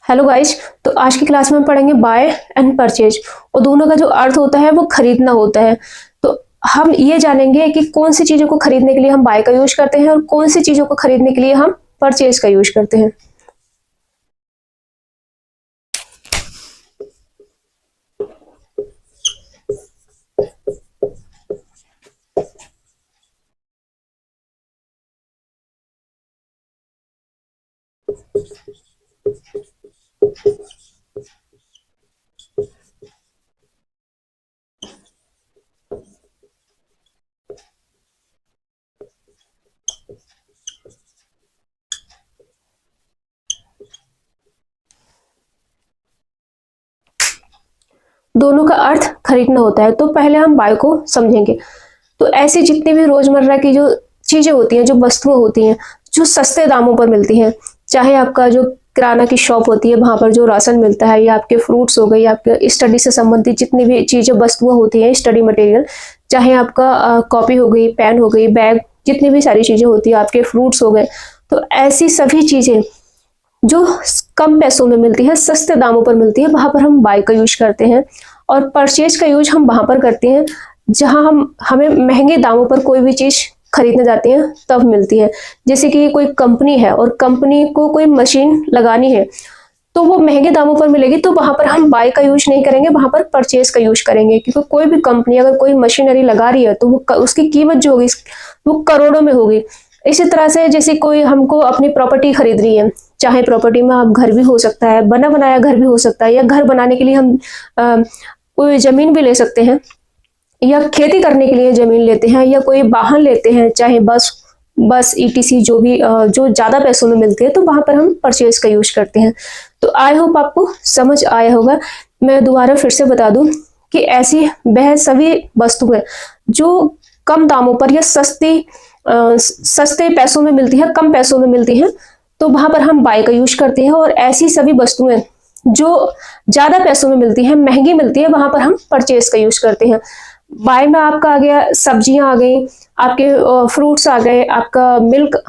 Hello guys. तो आज की क्लास में हम पढ़ेंगे बाय एंड परचेज, और दोनों का जो अर्थ होता है वो खरीदना होता है। तो हम ये जानेंगे कि कौन सी चीजों को खरीदने के लिए हम बाय का यूज करते हैं और कौन सी चीजों को खरीदने के लिए हम परचेज का यूज करते हैं। दोनों का अर्थ खरीदना होता है। तो पहले हम बाय को समझेंगे। तो ऐसी जितनी भी रोजमर्रा की जो चीजें होती हैं, जो वस्तुएं होती हैं, जो सस्ते दामों पर मिलती हैं, चाहे आपका जो किराना की शॉप होती है वहां पर जो राशन मिलता है, या आपके फ्रूट्स हो गए, या आपके स्टडी से संबंधित जितनी भी चीजें वस्तुएं होती हैं, स्टडी मटेरियल, चाहे आपका कॉपी हो गई, पेन हो गई, बैग, जितनी भी सारी चीजें होती है, आपके फ्रूट्स हो गए। तो ऐसी सभी चीजें जो कम पैसों में मिलती है, सस्ते दामों पर मिलती है, वहां पर हम बाय का यूज करते हैं। और परचेज का यूज हम वहां पर करते हैं जहां हमें महंगे दामों पर कोई भी चीज खरीदने जाते हैं तब मिलती है। जैसे कि कोई कंपनी है और कंपनी को कोई मशीन लगानी है, तो वो महंगे दामों पर मिलेगी, तो वहां पर हम बाय का यूज नहीं करेंगे, वहां पर परचेज का यूज करेंगे। क्योंकि कोई भी कंपनी अगर कोई मशीनरी लगा रही है तो वो उसकी कीमत जो होगी वो करोड़ों में होगी। इसी तरह से जैसे कोई हमको अपनी प्रॉपर्टी खरीद रही है, चाहे प्रॉपर्टी में आप घर भी हो सकता है, बना बनाया घर भी हो सकता है, या घर बनाने के लिए हम कोई जमीन भी ले सकते हैं, या खेती करने के लिए जमीन लेते हैं, या कोई वाहन लेते हैं, चाहे बस बस ईटीसी, जो भी जो ज्यादा पैसों में मिलते हैं, तो वहां पर हम परचेज का यूज करते हैं। तो आई होप आपको समझ आया होगा। मैं दोबारा फिर से बता दूं कि ऐसी वह सभी वस्तुएं जो कम दामों पर या सस्ते पैसों में मिलती है, कम पैसों में मिलती हैं, तो वहां पर हम बाय का यूज करते हैं। और ऐसी सभी वस्तुएं जो ज्यादा पैसों में मिलती है, महंगी मिलती है, वहां पर हम परचेज का यूज करते हैं। बाय में आपका आ गया, सब्जियां आ गई, आपके फ्रूट्स आ गए, आपका मिल्क,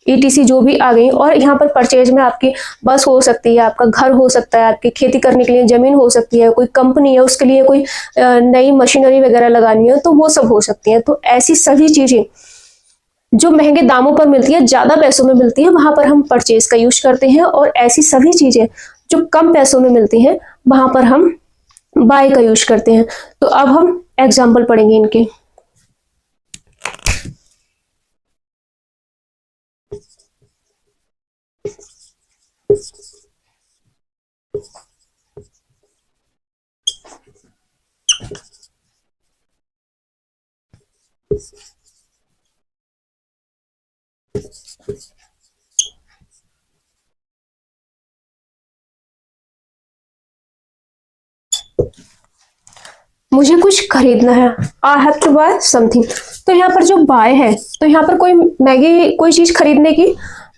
ईटीसी जो भी आ गई। और यहाँ पर परचेज में आपकी बस हो सकती है, आपका घर हो सकता है, आपकी खेती करने के लिए जमीन हो सकती है, कोई कंपनी है उसके लिए कोई नई मशीनरी वगैरह लगानी है, तो वो सब हो सकती है। तो ऐसी सभी चीजें जो महंगे दामों पर मिलती है, ज्यादा पैसों में मिलती है, वहां पर हम परचेज का यूज करते हैं। और ऐसी सभी चीजें जो कम पैसों में मिलती हैं, वहां पर हम बाय का यूज करते हैं। तो अब हम एग्जाम्पल पढ़ेंगे इनके। मुझे कुछ खरीदना है, I have to buy something. तो यहाँ पर जो बाय है, तो यहाँ पर कोई मैगी, कोई चीज खरीदने की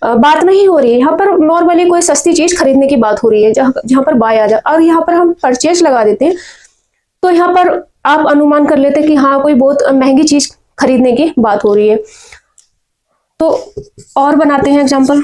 बात नहीं हो रही है। यहाँ पर नॉर्मली कोई सस्ती चीज खरीदने की बात हो रही है, जहाँ जहाँ पर बाय आ जाए। और यहाँ पर हम परचेज लगा देते हैं, तो यहाँ पर आप अनुमान कर लेते हैं कि हाँ, कोई बहुत महंगी चीज खरीदने की बात हो रही है। तो और बनाते हैं एग्जाम्पल।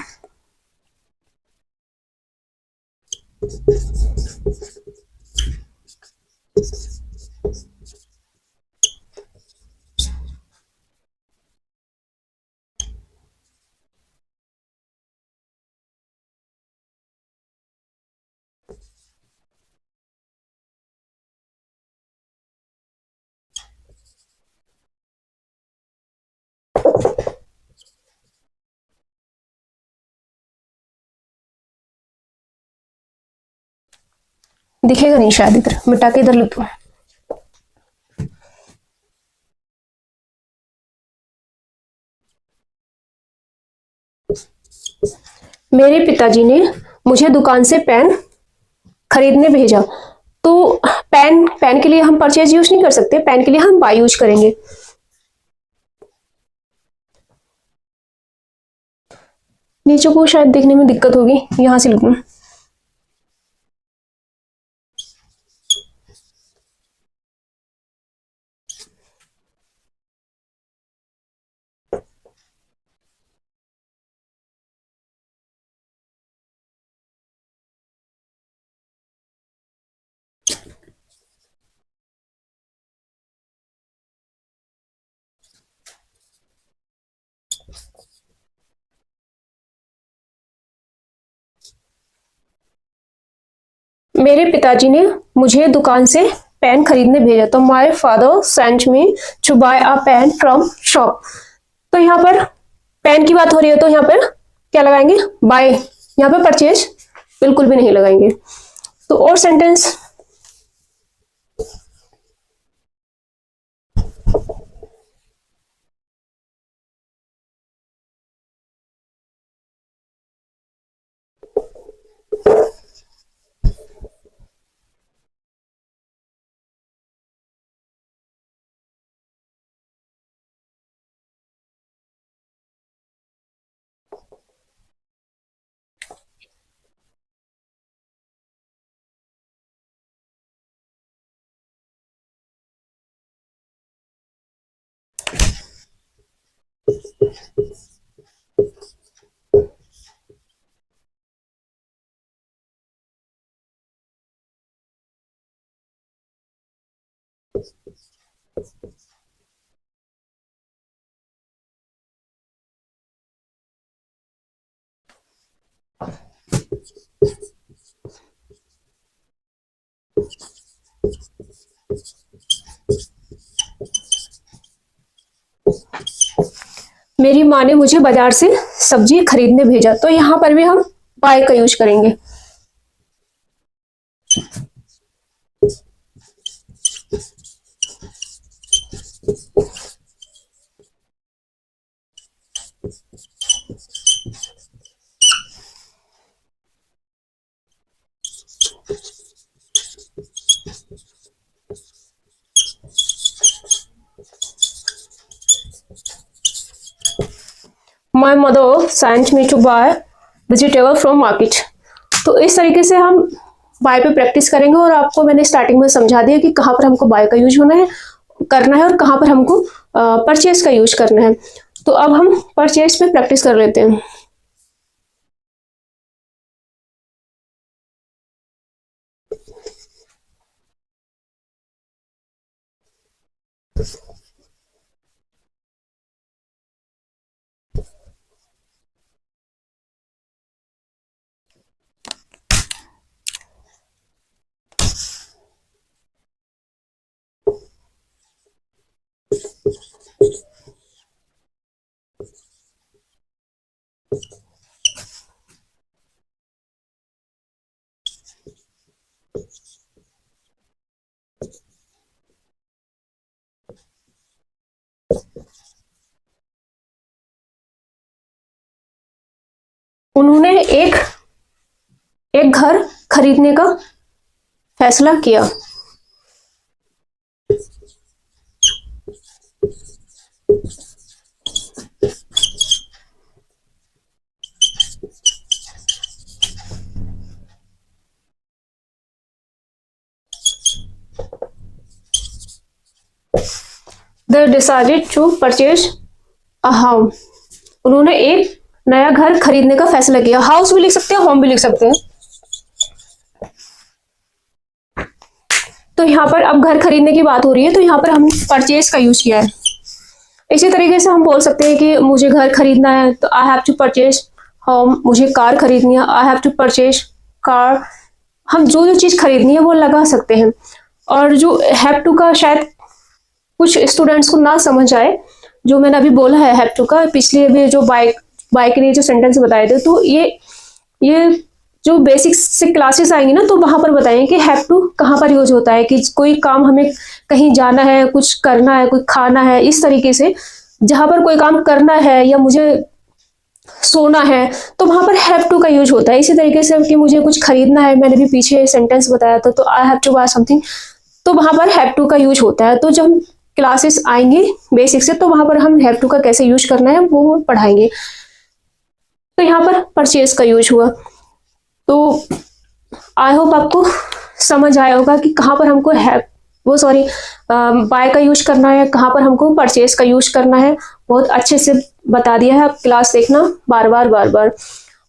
दिखेगा नहीं शायद, इधर मिटा के इधर लिखो। मेरे पिताजी ने मुझे दुकान से पेन खरीदने भेजा। तो पेन पेन के लिए हम परचेज यूज नहीं कर सकते, पेन के लिए हम बाय यूज करेंगे। नीचे को शायद देखने में दिक्कत होगी, यहां से लिखूं। मेरे पिताजी ने मुझे दुकान से पेन खरीदने भेजा, तो my father sent me to buy a pen from shop. तो यहाँ पर पेन की बात हो रही है, तो यहाँ पर क्या लगाएंगे? बाय। यहाँ पे परचेज बिल्कुल भी नहीं लगाएंगे। तो और सेंटेंस, मेरी माँ ने मुझे बाजार से सब्जी खरीदने भेजा, तो यहाँ पर भी हम बाय का यूज करेंगे। My mother sent me to buy vegetable from market. तो इस तरीके से हम बाय पे प्रैक्टिस करेंगे, और आपको मैंने स्टार्टिंग में समझा दिया कि कहाँ पर हमको बाय का यूज होना है, करना है, और कहाँ पर हमको परचेज का यूज करना है। तो अब हम परचेज पे प्रैक्टिस कर लेते हैं। उन्होंने एक घर खरीदने का फैसला किया। They decided to purchase a house. उन्होंने एक नया घर खरीदने का फैसला किया। हाउस भी लिख सकते हैं, होम भी लिख सकते हैं। तो यहाँ पर अब घर खरीदने की बात हो रही है, तो यहाँ पर हम परचेज का यूज किया है। इसी तरीके से हम बोल सकते हैं कि मुझे घर खरीदना है, तो I have to purchase home. मुझे कार खरीदनी है, I have to purchase car. हम जो जो चीज खरीदनी है वो लगा सकते हैं। और जो हैव टू का शायद कुछ स्टूडेंट्स को ना समझ आए, जो मैंने अभी बोला है हैव टू का, पिछले भी जो बाइक ने जो सेंटेंस बताए थे, तो ये जो बेसिक से क्लासेस आएंगी ना, तो वहां पर बताएंगे कि हैव टू कहाँ पर यूज होता है, कि कोई काम हमें कहीं जाना है, कुछ करना है, कुछ खाना है, इस तरीके से जहां पर कोई काम करना है या मुझे सोना है, तो वहां पर हैव टू का यूज होता है। इसी तरीके से कि मुझे कुछ खरीदना है, मैंने भी पीछे सेंटेंस बताया था, तो I have to buy something, तो वहां पर हैव टू का यूज होता है। तो जब हम क्लासेस आएंगी बेसिक से, तो वहां पर हम हैव टू का कैसे यूज करना है वो पढ़ाएंगे। तो यहाँ पर परचेज का यूज हुआ। तो आई होप आपको समझ आया होगा कि कहाँ पर हमको बाय का यूज करना है, कहाँ पर हमको परचेज का यूज करना है। बहुत अच्छे से बता दिया है, आप क्लास देखना बार बार।